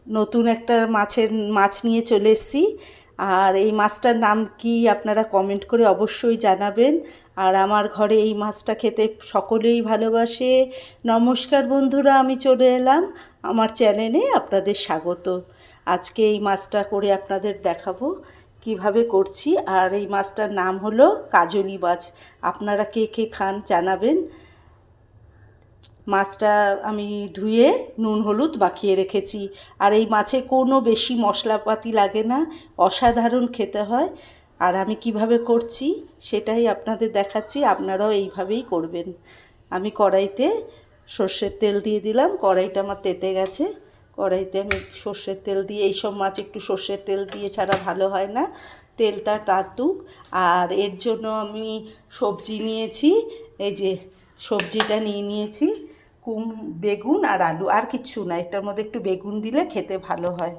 নতুন একটা মাছ নিয়ে চলে এসেছি। আর এই মাছটার নাম কি আপনারা কমেন্ট করে অবশ্যই জানাবেন। আর আমার ঘরে এই মাছটা খেতে সকলেই ভালোবাসে। নমস্কার বন্ধুরা, আমি চলে এলাম আমার চ্যানেলে, আপনাদের স্বাগত। আজকে এই মাছটা করে আপনাদের দেখাবো কিভাবে করছি। আর এই মাছটার নাম হলো কাজলি মাছ। আপনারা কে কে খান জানাবেন। মাছটা আমি ধুয়ে নুন হলুদ মাখিয়ে রেখেছি। আর এই মাছে কোনো বেশি মশলাপাতি লাগে না, অসাধারণ খেতে হয়। আর আমি কিভাবে করছি সেটাই আপনাদের দেখাচ্ছি, আপনারাও এইভাবেই করবেন। আমি কড়াইতে সর্ষের তেল দিয়ে দিলাম। কড়াইটা আমার তেতে গেছে। কড়াইতে আমি সর্ষের তেল দিয়ে, এইসব মাছ একটু সর্ষের তেল দিয়ে ছাড়া ভালো হয় না, তেলটা টাতুক। আর এর জন্য আমি সবজি নিয়েছি, এই যে সবজিটা নিয়েছি বেগুন আর আলু, আর কিচ্ছু না। এটার মধ্যে একটু বেগুন দিলে খেতে ভালো হয়।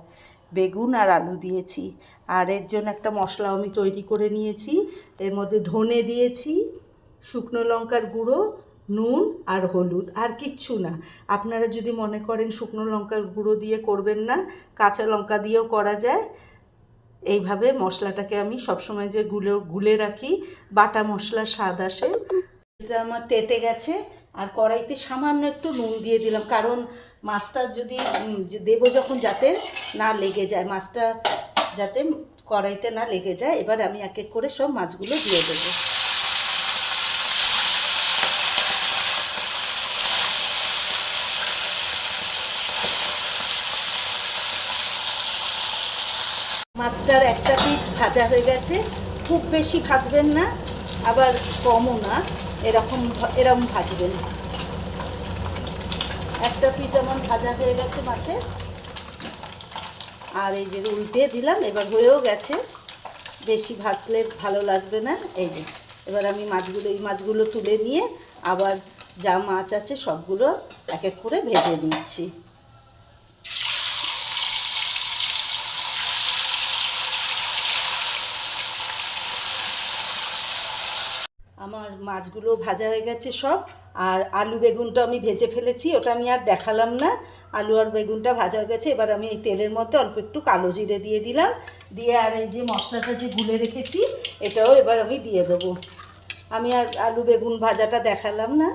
বেগুন আর আলু দিয়েছি। আর এর জন্য একটা মশলা আমি তৈরি করে নিয়েছি। এর মধ্যে ধনে দিয়েছি, শুকনো লঙ্কার গুঁড়ো, নুন আর হলুদ, আর কিচ্ছু না। আপনারা যদি মনে করেন শুকনো লঙ্কার গুঁড়ো দিয়ে করবেন না, কাঁচা লঙ্কা দিয়েও করা যায়। এইভাবে মশলাটাকে আমি সবসময় যে গুলে রাখি, বাটা মশলার স্বাদ আসে। এটা আমার তেতে গেছে। আর কড়াইতে সামান্য একটু নুন দিয়ে দিলাম, কারণ মাছটা যদি দেবো যখন যাতে না লেগে যায়, মাছটা যাতে কড়াইতে না লেগে যায়। এবার আমি এক এক করে সব মাছগুলো দিয়ে দেবো। মাছটার একটা পিঠ ভাজা হয়ে গেছে। খুব বেশি ভাজবেন না, আবার কমও না, এরকম ভাজবেন। একটা পিঠ আমার ভাজা হয়ে গেছে মাছের। আর এই যে উল্টে দিলাম, এবার হয়েও গেছে। বেশি ভাজলে ভালো লাগবে না। এই যে এবার আমি এই মাছগুলো তুলে নিয়ে আবার যা মাছ আছে সবগুলো এক এক করে ভেজে নিচ্ছি। আমার মাছগুলো ভাজা হয়ে গেছে সব। আর আলু বেগুনটা আমি ভেজে ফেলেছি, ওটা আমি আর দেখালাম না। আলু আর বেগুনটা ভাজা হয়ে গেছে। এবার আমি এই তেলের মধ্যে অল্প একটু কালো জিরে দিয়ে দিলাম। দিয়ে আর এই যে মশলাটা যে গুলে রেখেছি এটাও এবার আমি দিয়ে দেবো। আমি আর আলু বেগুন ভাজাটা দেখালাম না।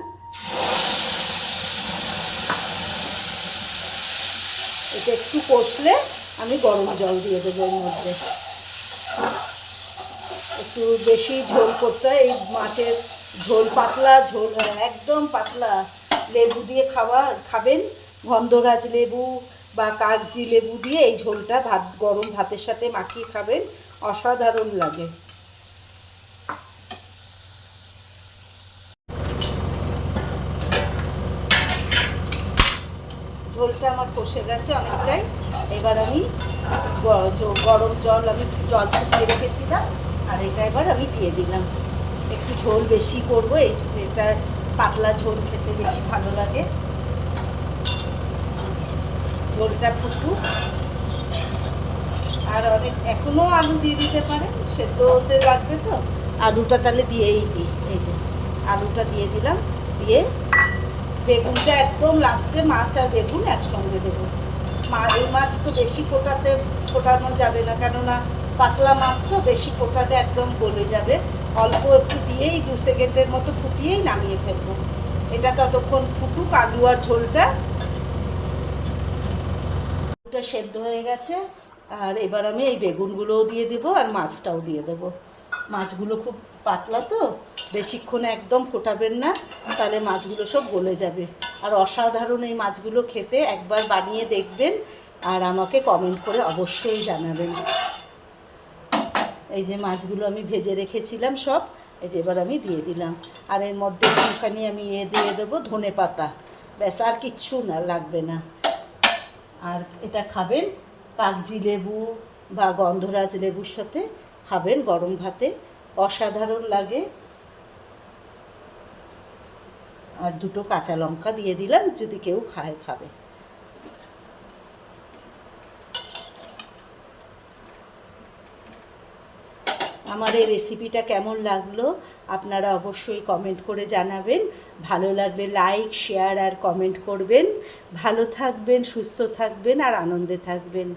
এটা একটু কষলে আমি গরম জল দিয়ে দেবো এর মধ্যে। একটু বেশি ঝোল করতে হয় এই মাছের। ঝোল পাতলা, ঝোল একদম পাতলা। লেবু দিয়ে খাবেন, গন্ধরাজ লেবু বা কাগজি লেবু দিয়ে এই ঝোলটা গরম ভাতের সাথে মাখিয়ে খাবেন, অসাধারণ লাগে। ঝোলটা আমার কষে গেছে অনেকটাই। এবার আমি গরম জল ফুটিয়ে রেখেছিলাম, আর এটা এবার আমি দিয়ে দিলাম। একটু ঝোল বেশি করবো, এটা পাতলা ঝোল খেতে বেশি ভালো লাগে। ঝোলটা ফুটুক। আর এখনও আলু দিয়ে দিতে পারেন, সেদ্ধ হতে লাগবে তো। আলুটা তাহলে দিয়েই দিই। এই যে আলুটা দিয়ে দিলাম। দিয়ে বেগুনটা একদম লাস্টে, মাছ আর বেগুন একসঙ্গে দেবো। এই মাছ তো বেশি ফোটানো যাবে না, কেননা পাতলা মাছ তো, বেশি ফোটাতে একদম গলে যাবে। অল্প একটু দিয়েই 2 সেকেন্ডের মতো ফুটিয়েই নামিয়ে ফেলবো। এটা ততক্ষণ ফুটুক আলু আর ঝোলটা সেদ্ধ হয়ে গেছে। আর এবার আমি এই বেগুনগুলোও দিয়ে দেবো আর মাছটাও দিয়ে দেবো। মাছগুলো খুব পাতলা তো, বেশিক্ষণ একদম ফোটাবেন না, তাহলে মাছগুলো সব গলে যাবে। আর অসাধারণ এই মাছগুলো খেতে, একবার বানিয়ে দেখবেন আর আমাকে কমেন্ট করে অবশ্যই জানাবেন। এই যে মাছগুলো আমি ভেজে রেখেছিলাম সব, এই যে এবার আমি দিয়ে দিলাম। আর এর মধ্যে একটুখানি আমি দিয়ে দেবো ধনে পাতা, ব্যাস, আর কিচ্ছু না লাগবে না। আর এটা খাবেন কাগজি লেবু বা গন্ধরাজ লেবুর সাথে খাবেন গরম ভাতে, অসাধারণ লাগে। আর 2টো কাঁচা লঙ্কা দিয়ে দিলাম, যদি কেউ খাবে। আমার এই রেসিপিটা কেমন লাগলো আপনারা অবশ্যই কমেন্ট করে জানাবেন। ভালো লাগলে লাইক, শেয়ার আর কমেন্ট করবেন। ভালো থাকবেন, সুস্থ থাকবেন আর আনন্দে থাকবেন।